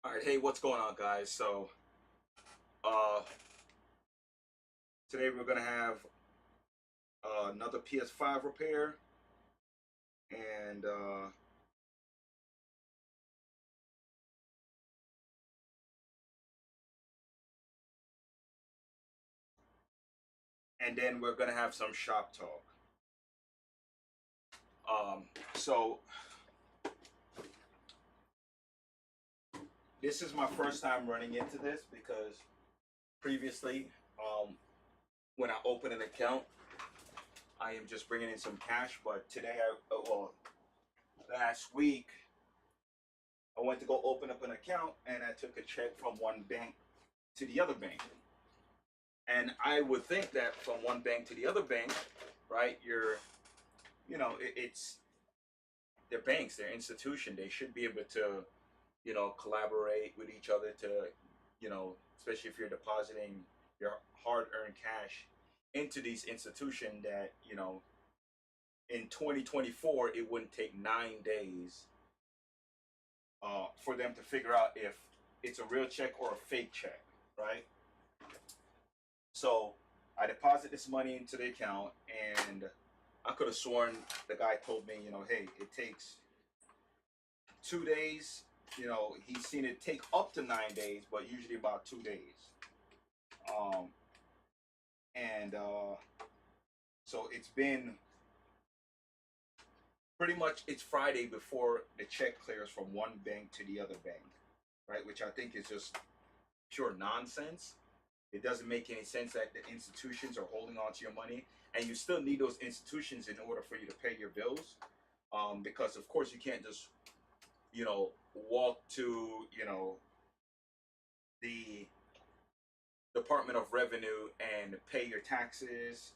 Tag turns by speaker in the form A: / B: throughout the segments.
A: All right, hey, what's going on, guys? So, uh, today we're gonna have another PS5 repair, and then we're gonna have some shop talk. So this is my first time running into this because previously, when I open an account, I am just bringing in some cash. But today, last week, I went to go open up an account, and I took a check from one bank to the other bank. And I would think that from one bank to the other bank, right? It's they're banks, they're institution. They should be able to, collaborate with each other to, especially if you're depositing your hard-earned cash into these institutions that, in 2024, it wouldn't take 9 days for them to figure out if it's a real check or a fake check, right? So I deposit this money into the account, and I could have sworn the guy told me, hey, it takes 2 days. He's seen it take up to 9 days, but usually about 2 days. Um, and so it's been pretty much it's Friday before the check clears from one bank to the other bank, right? Which I think is just pure nonsense. It doesn't make any sense that the institutions are holding on to your money, and you still need those institutions in order for you to pay your bills. Because of course you can't just walk to the Department of Revenue and pay your taxes.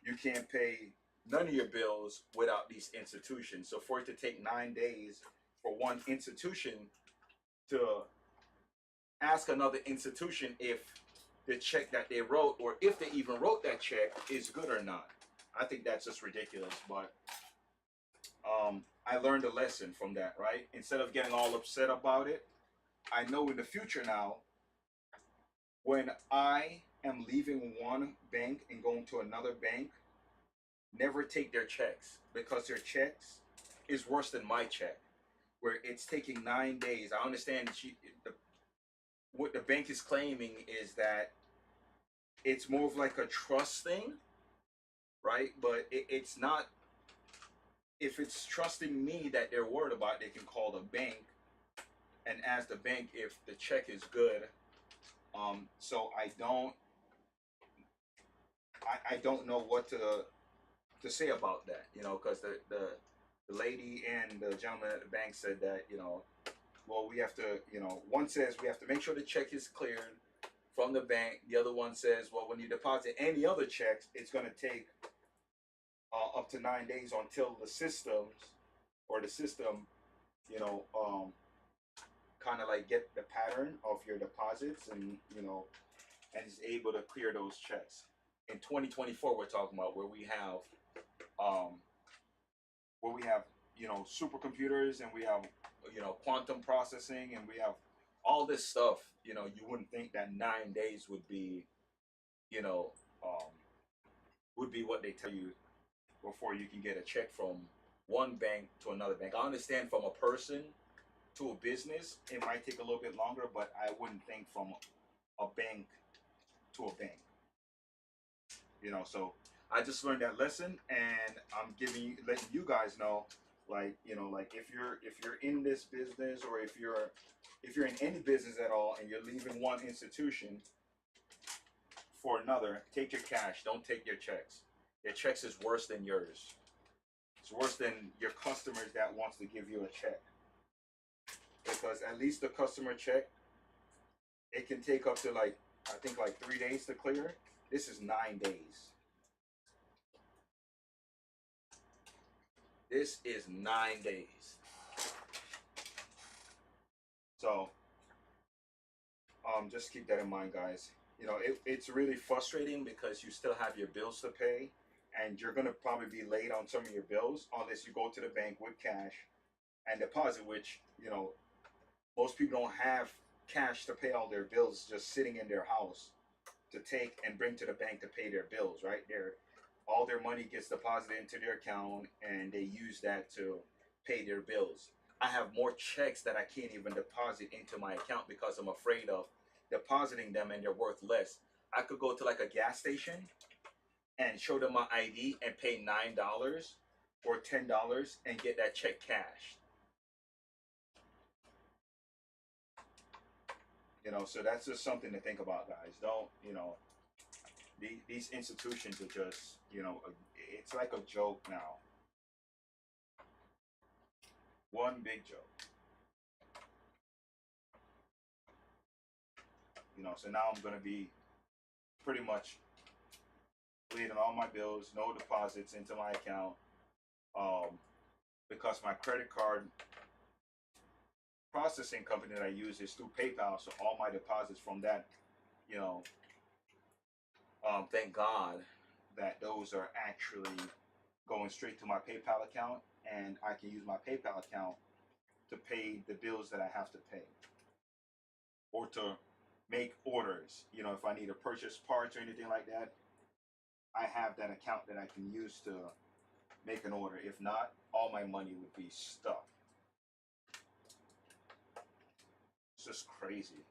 A: You can't pay none of your bills without these institutions. So for it to take 9 days for one institution to ask another institution if the check that they wrote, or if they even wrote that check, is good or not, I think that's just ridiculous. But I learned a lesson from that, right? Instead of getting all upset about it, I know in the future now, when I am leaving one bank and going to another bank, never take their checks, because their checks is worse than my check, where it's taking 9 days. I understand what the bank is claiming is that it's more of like a trust thing, right? But it's not. If it's trusting me that they're worried about, they can call the bank and ask the bank if the check is good. So I don't know what to say about that, because the lady and the gentleman at the bank said that, well, we have to, one says we have to make sure the check is cleared from the bank. The other one says, well, when you deposit any other checks, it's going to take up to 9 days until the system, you know, um, kind of like get the pattern of your deposits, and and is able to clear those checks. In 2024, we're talking about um, where we have supercomputers, and we have quantum processing, and we have all this stuff. You wouldn't think that 9 days you know um, would be what they tell you before you can get a check from one bank to another bank. I understand from a person to a business it might take a little bit longer, but I wouldn't think from a bank to a bank. So I just learned that lesson, and I'm letting you guys know, like, like if you're in this business, or if you're in any business at all, and you're leaving one institution for another, take your cash, don't take your checks. Your checks is worse than yours. It's worse than your customers that wants to give you a check, because at least the customer check, it can take up to, like, I think, like 3 days to clear. This is 9 days. This is 9 days. So just keep that in mind, guys. It's really frustrating because you still have your bills to pay, and you're gonna probably be late on some of your bills unless you go to the bank with cash and deposit, which Most people don't have cash to pay all their bills just sitting in their house to take and bring to the bank to pay their bills, right? All their money gets deposited into their account and they use that to pay their bills. I have more checks that I can't even deposit into my account because I'm afraid of depositing them and they're worth less. I could go to like a gas station and show them my ID and pay $9 or $10 and get that check cashed. So that's just something to think about, guys. Don't, these institutions are just, it's like a joke now. One big joke. So now I'm going to be pretty much leaving all my bills, no deposits into my account, because my credit card processing company that I use is through PayPal. So all my deposits from that, you know, thank God that those are actually going straight to my PayPal account, and I can use my PayPal account to pay the bills that I have to pay or to make orders. If I need to purchase parts or anything like that, I have that account that I can use to make an order. If not, all my money would be stuck. It's just crazy.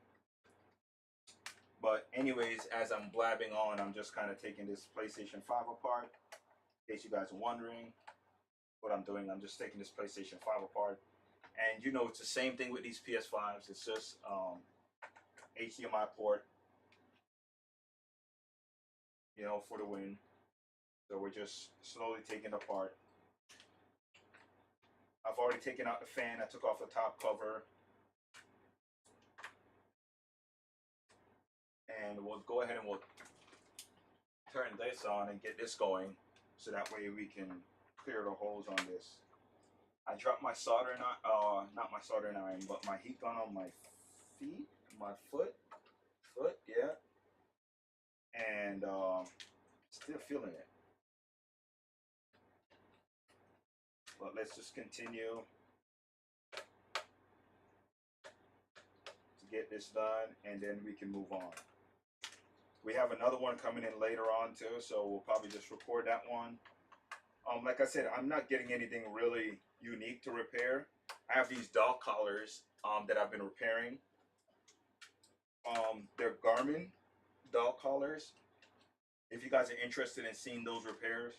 A: But anyways, as I'm blabbing on, I'm just kind of taking this PlayStation 5 apart. In case you guys are wondering what I'm doing, I'm just taking this PlayStation 5 apart. And it's the same thing with these PS5s. It's just HDMI port, for the win. So we're just slowly taking it apart. I've already taken out the fan. I took off the top cover. And we'll go ahead and we'll turn this on and get this going, so that way we can clear the holes on this. I dropped my soldering iron, not my soldering iron, but my heat gun on my feet, my foot, yeah. And still feeling it. But let's just continue to get this done, and then we can move on. We have another one coming in later on too, so we'll probably just record that one. Like I said, I'm not getting anything really unique to repair. I have these dog collars that I've been repairing. They're Garmin dog collars. If you guys are interested in seeing those repairs,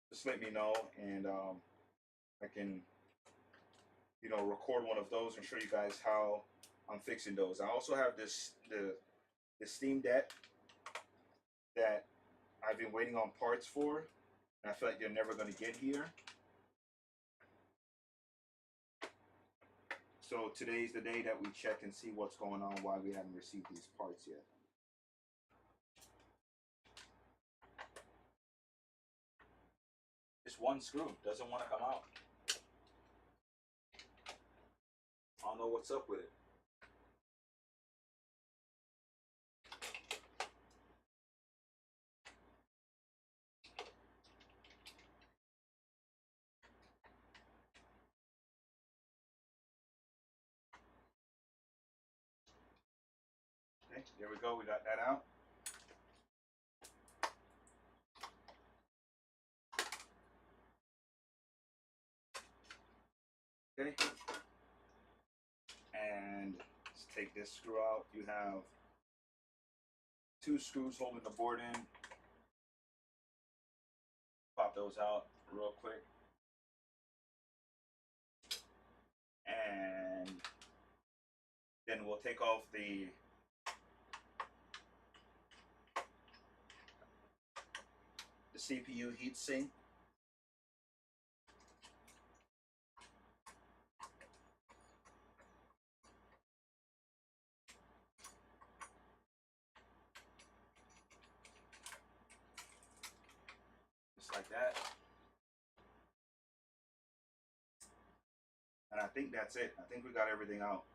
A: just let me know, and I can, record one of those and show you guys how I'm fixing those. I also have the Steam Deck that I've been waiting on parts for, and I feel like they're never going to get here. So today's the day that we check and see what's going on, why we haven't received these parts yet. This one screw doesn't want to come out. I don't know what's up with it. Okay, there we go. We got that out. Okay. And let's take this screw out. You have 2 screws holding the board in. Pop those out real quick. And then we'll take off the CPU heatsink. Just like that. And I think that's it. I think we got everything out.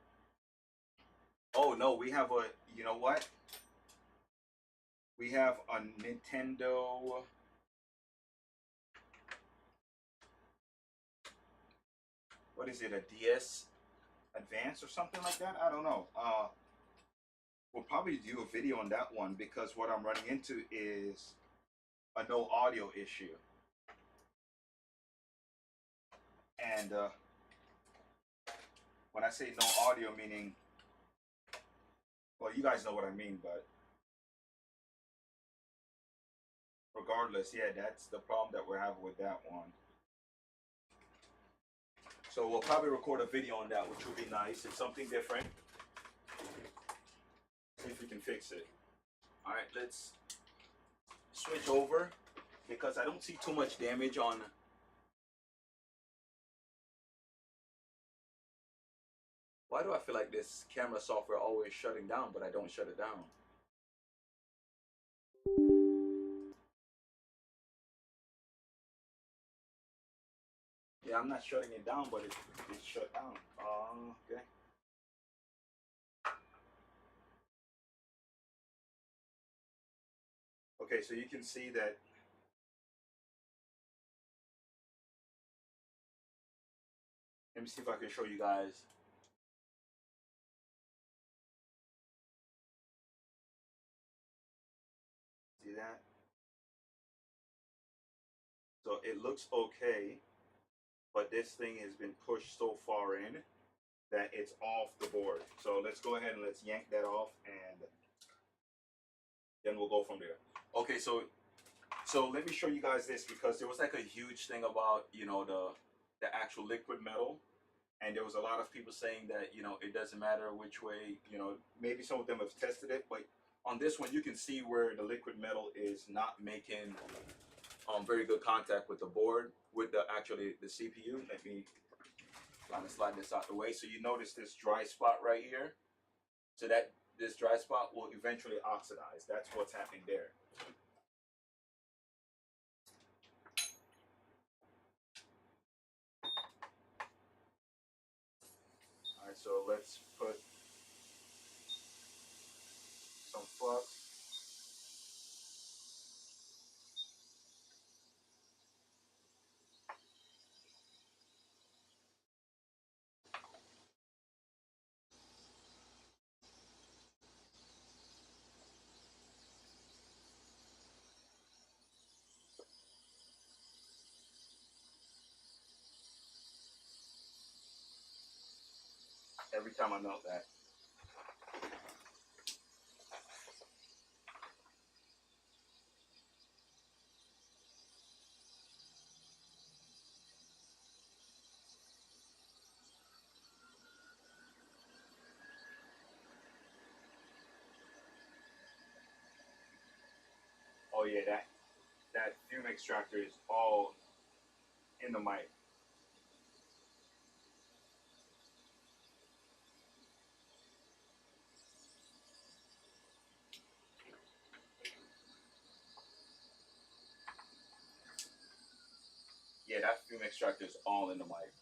A: Oh no, we have a, you know what? We have a Nintendo. What is it, a DS? advanced or something like that. I don't know. We'll probably do a video on that one because what I'm running into is a no audio issue. And when I say no audio, meaning, well, you guys know what I mean, but regardless, yeah, that's the problem that we're having with that one. So we'll probably record a video on that, which will be nice. It's something different. See if we can fix it. All right, let's switch over because I don't see too much damage on. Why do I feel like this camera software always shutting down, but I don't shut it down? Yeah, I'm not shutting it down, but it's shut down. Okay. Okay, so you can see that. Let me see if I can show you guys. See that? So it looks okay, but this thing has been pushed so far in that it's off the board. So let's go ahead and let's yank that off, and then we'll go from there. Okay, so let me show you guys this because there was like a huge thing about, you know, the actual liquid metal, and there was a lot of people saying that, you know, it doesn't matter which way, you know, maybe some of them have tested it, but on this one you can see where the liquid metal is not making very good contact with the board, with the actually the CPU. Let me try to slide this out the way. So you notice this dry spot right here. So that this dry spot will eventually oxidize. That's what's happening there. All right, so let's put some flux. Every time I melt that. Oh yeah, that fume extractor is all in the mic. Yeah, that fume extractor is all in the mic.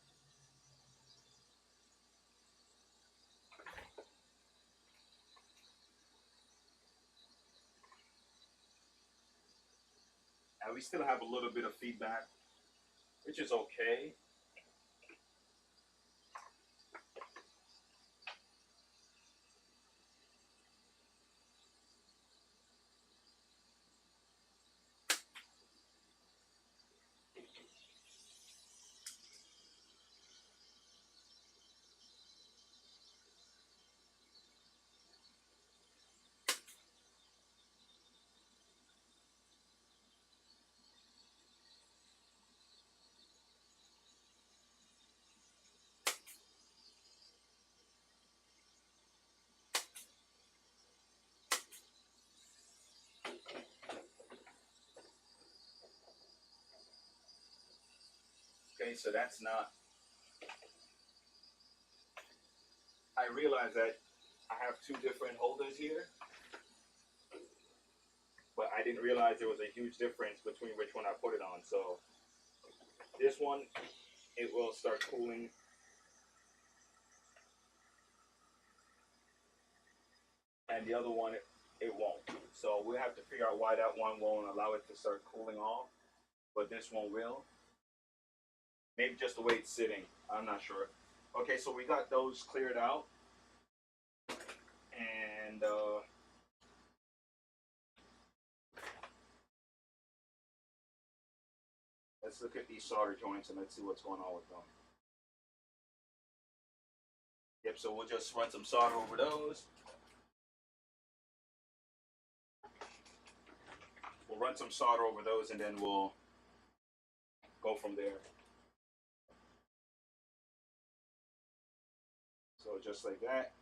A: And we still have a little bit of feedback, which is okay. Okay, so that's not. I realize that I have two different holders here, but I didn't realize there was a huge difference between which one I put it on. So this one, it will start cooling. And the other one, it won't. So we'll have to figure out why that one won't allow it to start cooling off, but this one will. Maybe just the way it's sitting. I'm not sure. Okay, so we got those cleared out, and let's look at these solder joints and let's see what's going on with them. Yep, so we'll just run some solder over those. We'll run some solder over those and then we'll go from there. So just like that.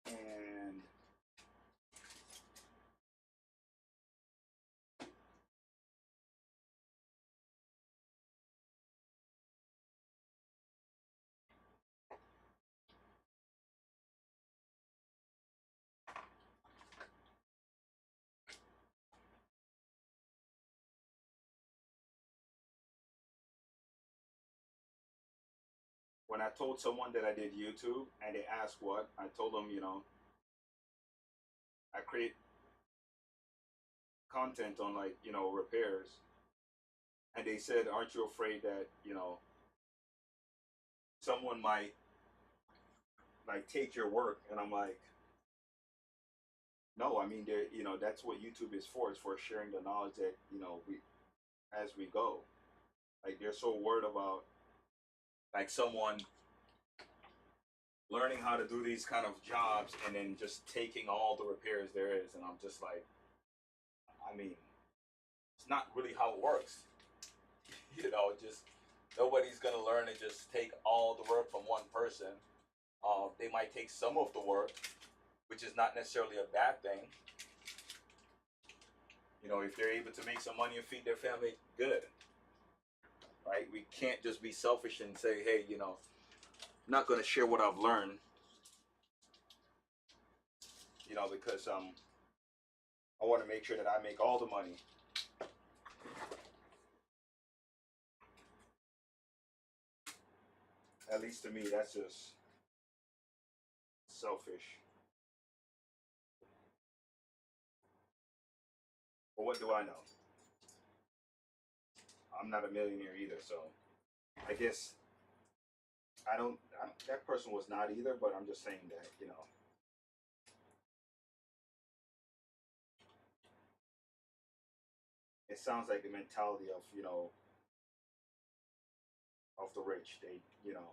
A: And when I told someone that I did YouTube and they asked what, I told them, you know, I create content on, like, you know, repairs. And they said, aren't you afraid that, you know, someone might like take your work? And I'm like, no, I mean, you know, that's what YouTube is for. It's for sharing the knowledge that, you know, we, as we go. Like, they're so worried about like someone learning how to do these kind of jobs and then just taking all the repairs there is. And I'm just like, I mean, it's not really how it works. You know, just nobody's gonna learn and just take all the work from one person. They might take some of the work, which is not necessarily a bad thing. You know, if they're able to make some money and feed their family, good. Right? We can't just be selfish and say, hey, you know, I'm not gonna share what I've learned. You know, because I want to make sure that I make all the money. At least to me, that's just selfish. But what do I know? I'm not a millionaire either, so I guess that person was not either, but I'm just saying that, you know, it sounds like the mentality of, you know, of the rich. They, you know,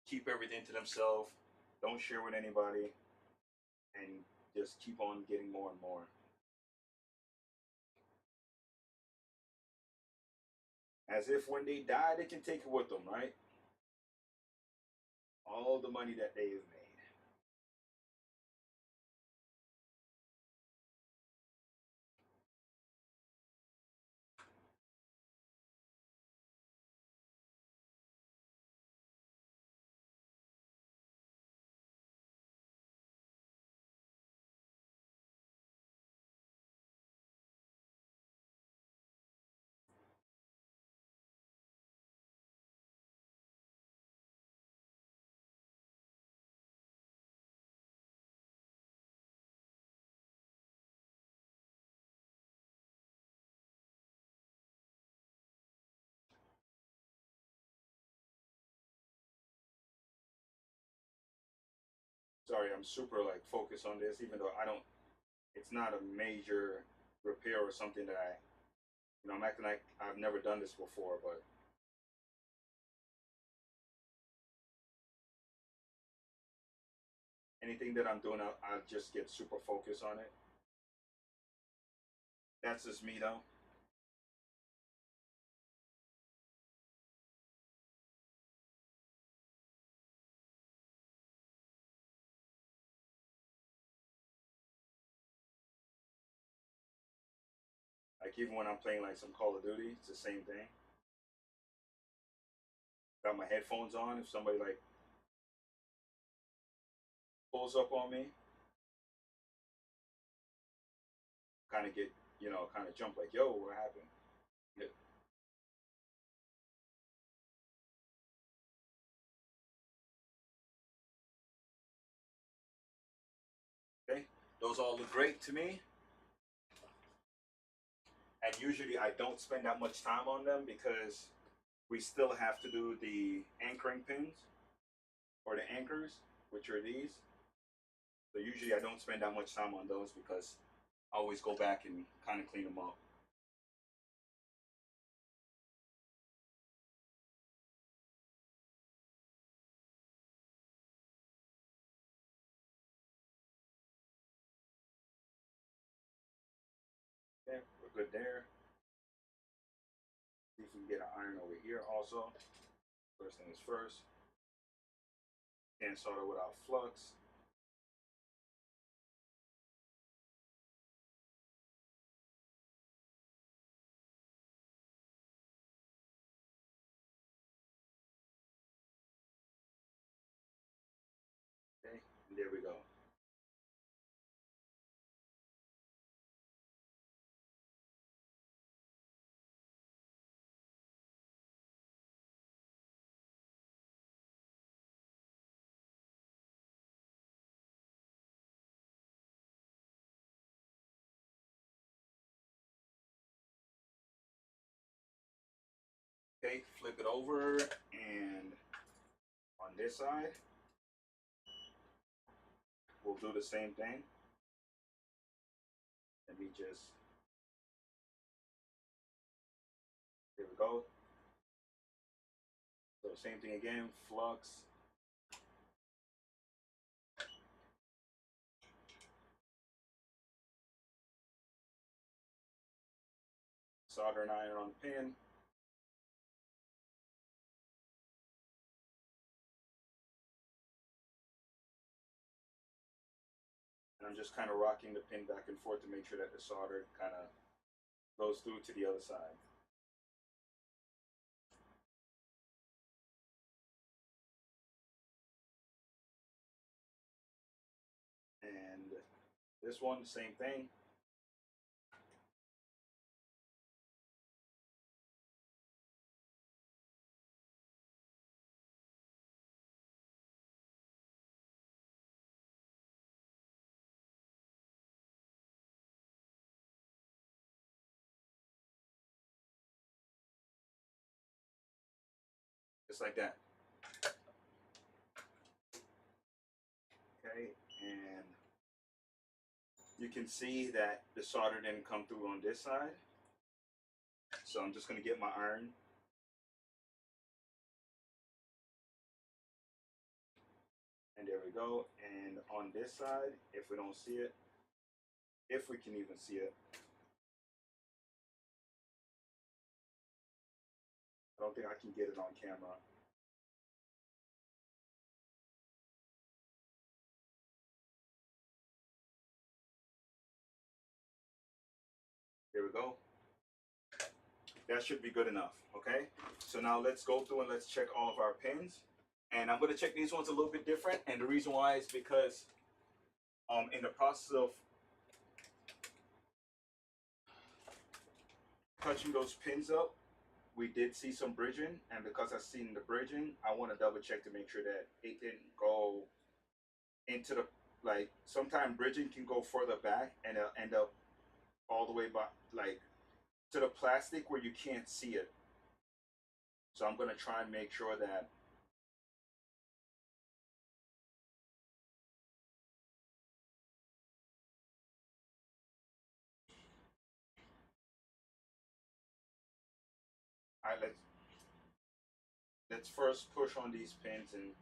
A: keep everything to themselves, don't share with anybody, and just keep on getting more and more. As if when they die, they can take it with them, right? All the money that they've made. Sorry, I'm super like focused on this, even though I don't. It's not a major repair or something that I, you know, I'm acting like I've never done this before, but anything that I'm doing, I'll just get super focused on it. That's just me though. Like even when I'm playing like some Call of Duty, it's the same thing. Got my headphones on. If somebody like pulls up on me, kind of get, you know, kind of jump like, yo, what happened? Yeah. Okay, those all look great to me. And usually I don't spend that much time on them because we still have to do the anchoring pins or the anchors, which are these. So usually I don't spend that much time on those because I always go back and kind of clean them up. Okay, we're good there. See if we can get an iron over here also. First thing is first. Can't solder without flux. Okay, and there we go. Okay, flip it over, and on this side, we'll do the same thing. Let me just, there we go. So same thing again, flux. Soldering iron on the pin. And I'm just kind of rocking the pin back and forth to make sure that the solder kind of goes through to the other side. And this one, same thing. Just like that. Okay, and you can see that the solder didn't come through on this side. So I'm just going to get my iron. And there we go. And on this side, if we don't see it, if we can even see it, I don't think I can get it on camera. There we go. That should be good enough, okay? So now let's go through and let's check all of our pins. And I'm gonna check these ones a little bit different. And the reason why is because in the process of touching those pins up, we did see some bridging. And because I've seen the bridging, I wanna double check to make sure that it didn't go into the, like, sometimes bridging can go further back and it'll end up all the way by, like, to the plastic where you can't see it. So I'm gonna try and make sure that I let's first push on these pins, and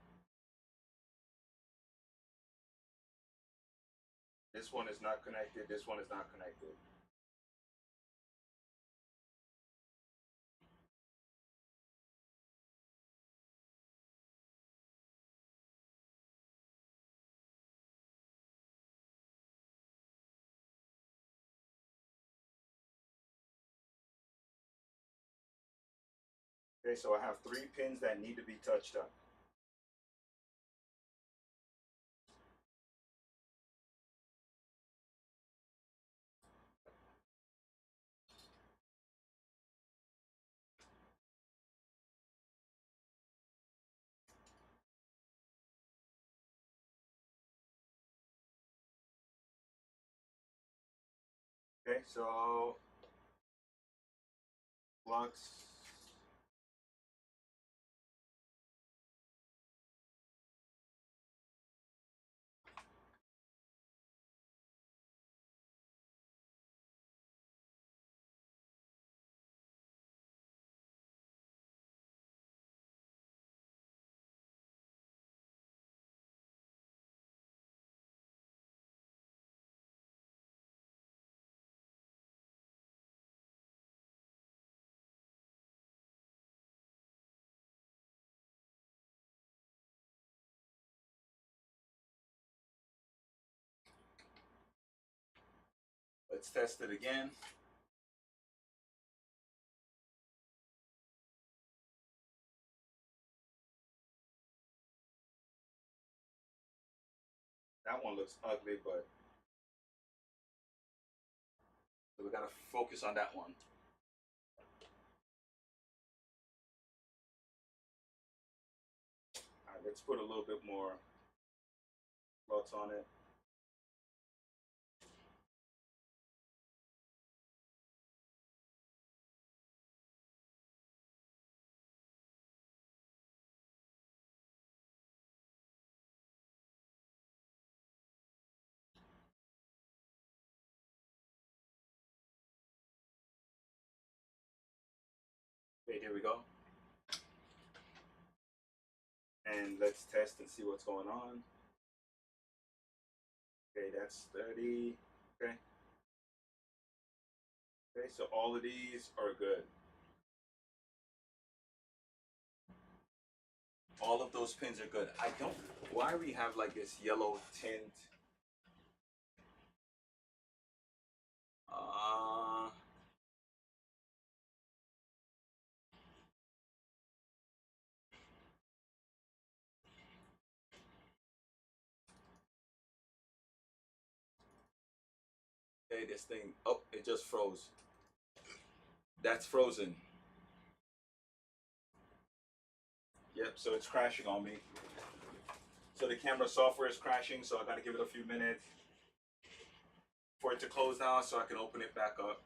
A: this one is not connected, this one is not connected. Okay, so I have 3 pins that need to be touched up. Okay, so flux. Let's test it again. That one looks ugly, but so we gotta focus on that one. All right, let's put a little bit more flux on it. Okay, here we go. And let's test and see what's going on. Okay, that's 30. Okay. Okay, so all of these are good. All of those pins are good. I don't. Why we have like this yellow tint? Uh, okay, this thing. Oh, it just froze. That's frozen. Yep, so it's crashing on me. So the camera software is crashing, so I gotta give it a few minutes for it to close down so I can open it back up.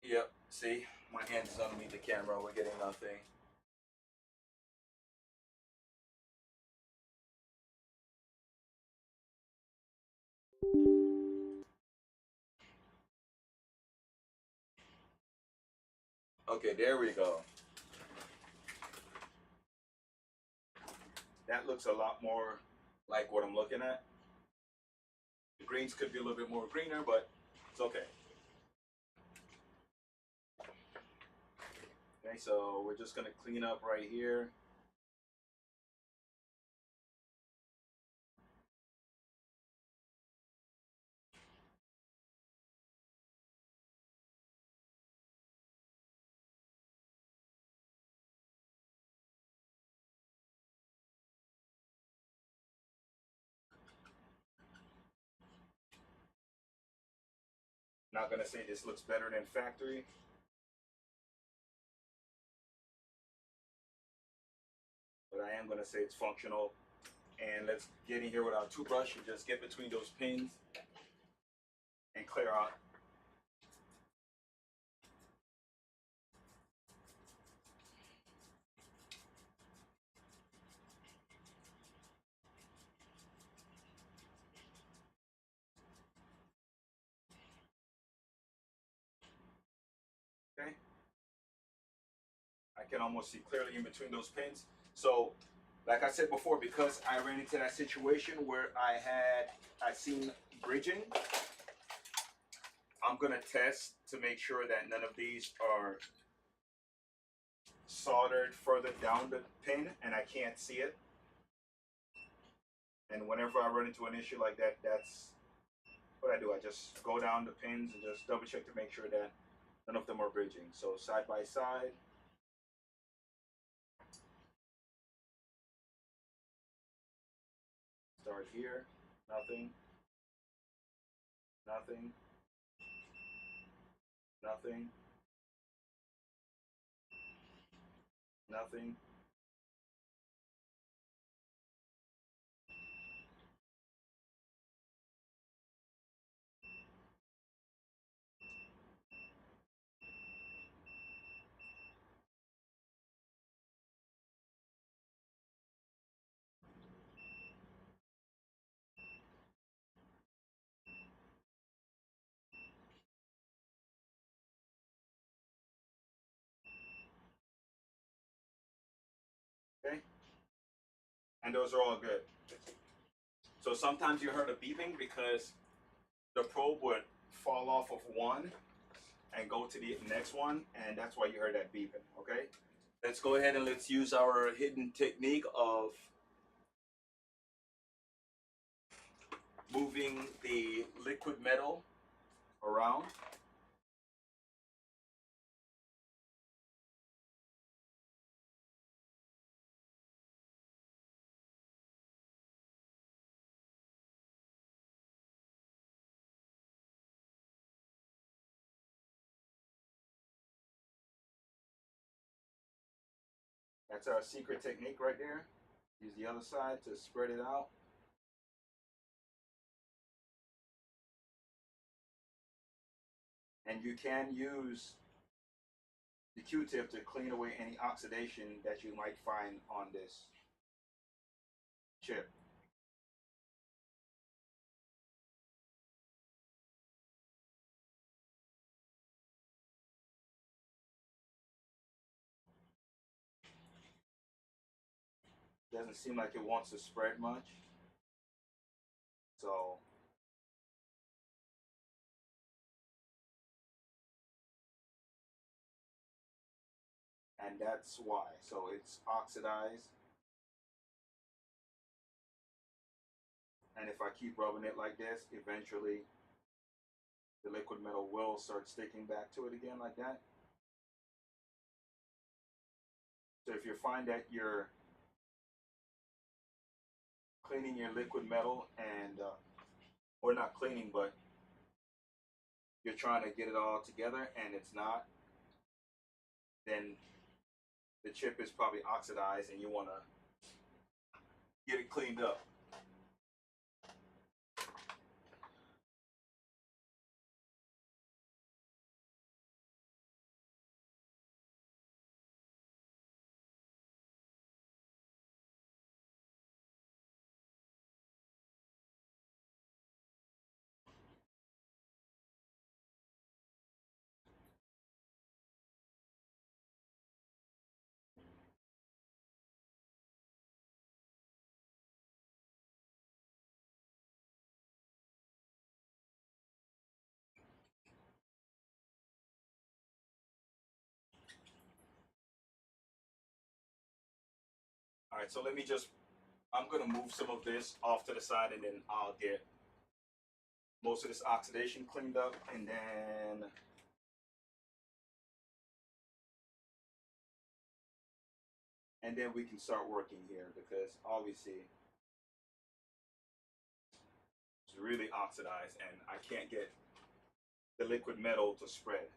A: Yep, see? My hand is underneath the camera, we're getting nothing. Okay, there we go. That looks a lot more like what I'm looking at. The greens could be a little bit more greener, but it's okay. Okay, so we're just gonna clean up right here. Not gonna say this looks better than factory, but I am gonna say it's functional. And let's get in here with our toothbrush and just get between those pins and clear out. Okay. I can almost see clearly in between those pins. So, like I said before, because I ran into that situation where I seen bridging, I'm gonna test to make sure that none of these are soldered further down the pin and I can't see it. And whenever I run into an issue like that, that's what I do. I just go down the pins and just double check to make sure that none of them are bridging. So side by side. Start here. Nothing. Nothing. Nothing. Nothing. and those are all good. So sometimes you heard a beeping because the probe would fall off of one and go to the next one, and that's why you heard that beeping. Okay, let's go ahead and let's use our hidden technique of moving the liquid metal around. That's our secret technique right there. Use the other side to spread it out. And you can use the Q-tip to clean away any oxidation that you might find on this chip. Doesn't seem like it wants to spread much. So and that's why. So it's oxidized. And if I keep rubbing it like this, eventually the liquid metal will start sticking back to it again like that. So if you find that you're cleaning your liquid metal and, or not cleaning, but you're trying to get it all together and it's not, then the chip is probably oxidized and you want to get it cleaned up. All right, so let me just, I'm going to move some of this off to the side and then I'll get most of this oxidation cleaned up and then we can start working here because obviously it's really oxidized and I can't get the liquid metal to spread.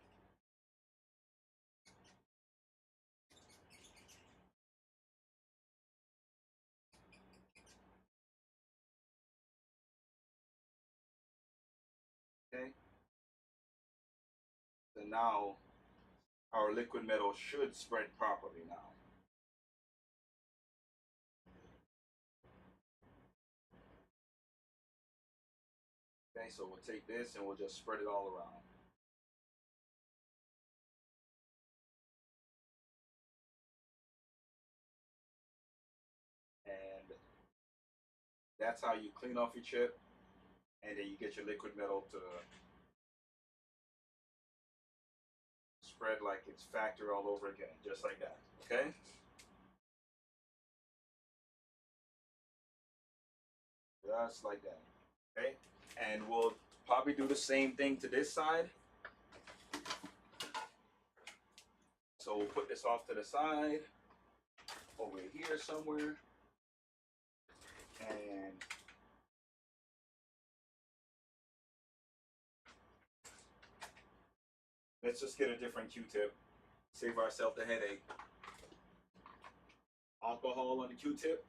A: Okay, so now our liquid metal should spread properly now. Okay, so we'll take this and we'll just spread it all around. And that's how you clean off your chip and then you get your liquid metal to spread like it's factory all over again, just like that. Okay? Just like that. Okay? And we'll probably do the same thing to this side. So we'll put this off to the side, over here somewhere. And let's just get a different Q-tip. Save ourselves the headache. Alcohol on the Q-tip.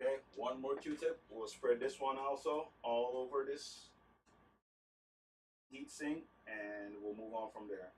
A: Okay, one more Q-tip. We'll spread this one also all over this heat sink, and we'll move on from there.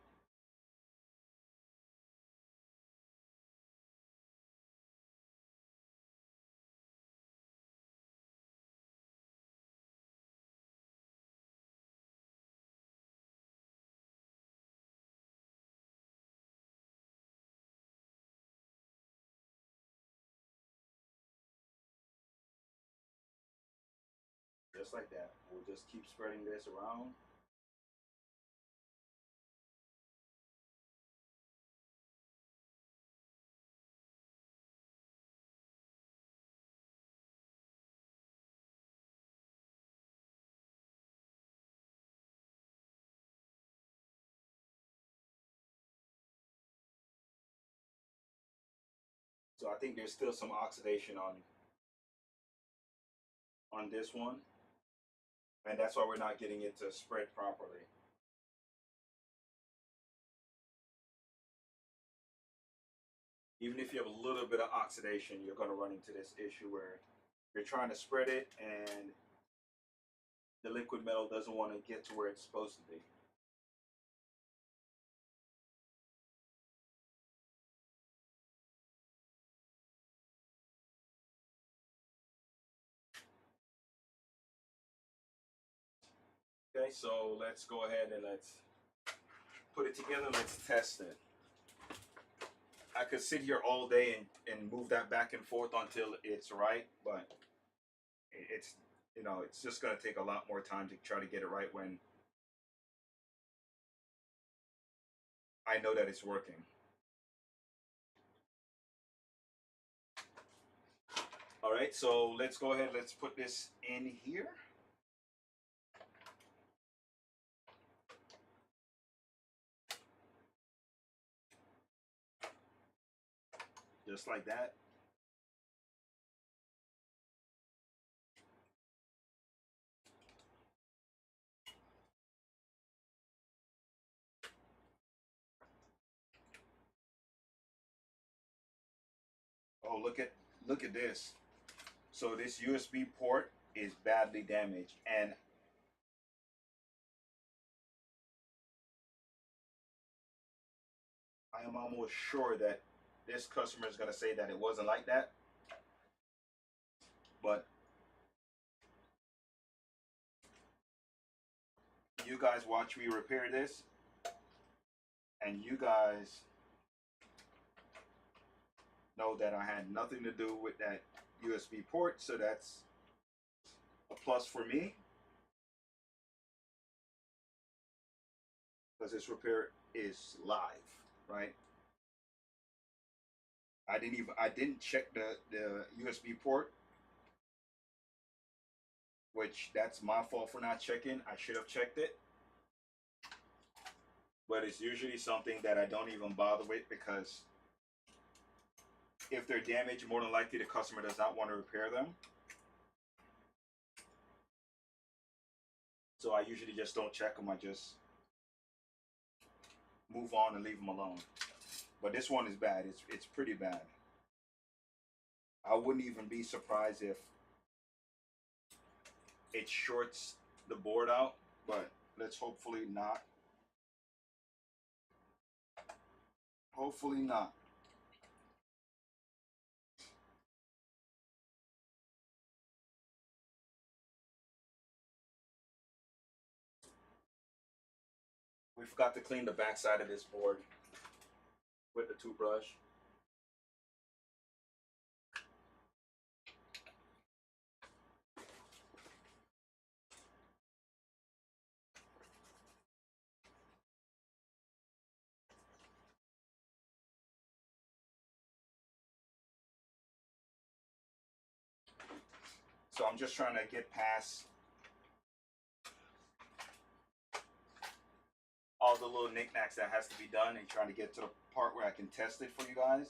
A: Just like that. We'll just keep spreading this around. So I think there's still some oxidation on this one, and that's why we're not getting it to spread properly. Even if you have a little bit of oxidation, you're going to run into this issue where you're trying to spread it and the liquid metal doesn't want to get to where it's supposed to be. Okay, so let's go ahead and let's put it together. Let's test it. I could sit here all day and move that back and forth until it's right, but it's, you know, it's just going to take a lot more time to try to get it right when I know that it's working. All right, so let's go ahead. Let's put this in here. Just like that. Oh, look at this. So this USB port is badly damaged, and I am almost sure that this customer is going to say that it wasn't like that. But you guys watch me repair this, and you guys know that I had nothing to do with that USB port, so that's a plus for me, because this repair is live, right? I didn't check the USB port, which that's my fault for not checking. I should have checked it. But it's usually something that I don't even bother with, because if they're damaged, more than likely the customer does not want to repair them. So I usually just don't check them. I just move on and leave them alone. But this one is bad. It's pretty bad. I wouldn't even be surprised if it shorts the board out, but let's hopefully not. Hopefully not. We forgot to clean the back side of this board with the toothbrush. So I'm just trying to get past all the little knickknacks that has to be done and trying to get to the part where I can test it for you guys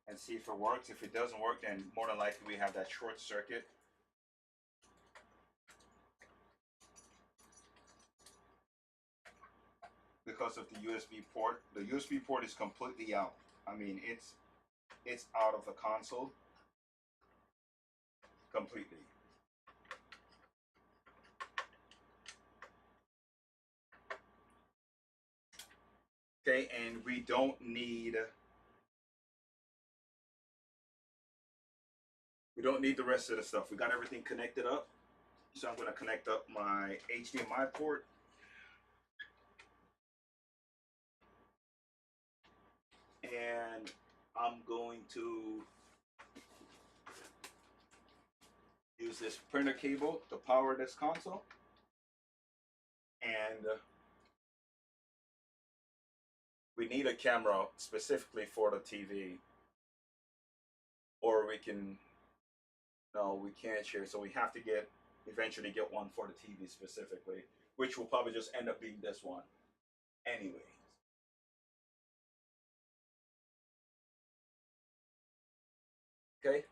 A: and see if it works. If it doesn't work, then more than likely we have that short circuit. Because of the USB port. The USB port is completely out. I mean, it's it's out of the console completely. Okay, and we don't need the rest of the stuff. We got everything connected up. So I'm going to connect up my HDMI port. And I'm going to use this printer cable to power this console. And we need a camera specifically for the TV. Or we can, no, we can't share. So we have to eventually get one for the TV specifically, which will probably just end up being this one anyway. Okay.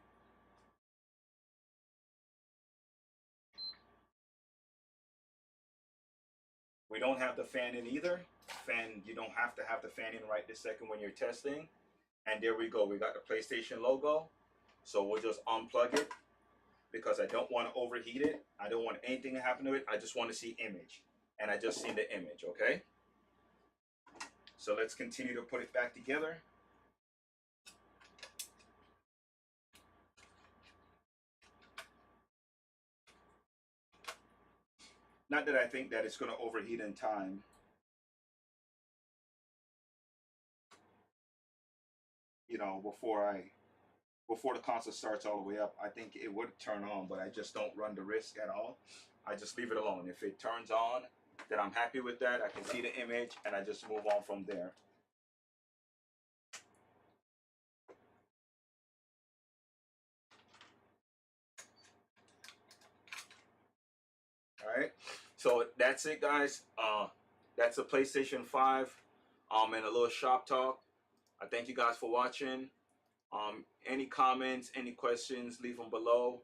A: We don't have the fan in either. Fan, you don't have to have the fan in right this second when you're testing. And there we go. We got the PlayStation logo. So we'll just unplug it because I don't want to overheat it. I don't want anything to happen to it. I just want to see image. And I just seen the image, okay? So let's continue to put it back together. Not that I think that it's going to overheat in time. You know, before the console starts all the way up, I think it would turn on, but I just don't run the risk at all. I just leave it alone. If it turns on, then I'm happy with that. I can see the image and I just move on from there. All right. So that's it, guys. That's a PlayStation 5 and a little shop talk. I thank you guys for watching. Any comments, any questions, leave them below.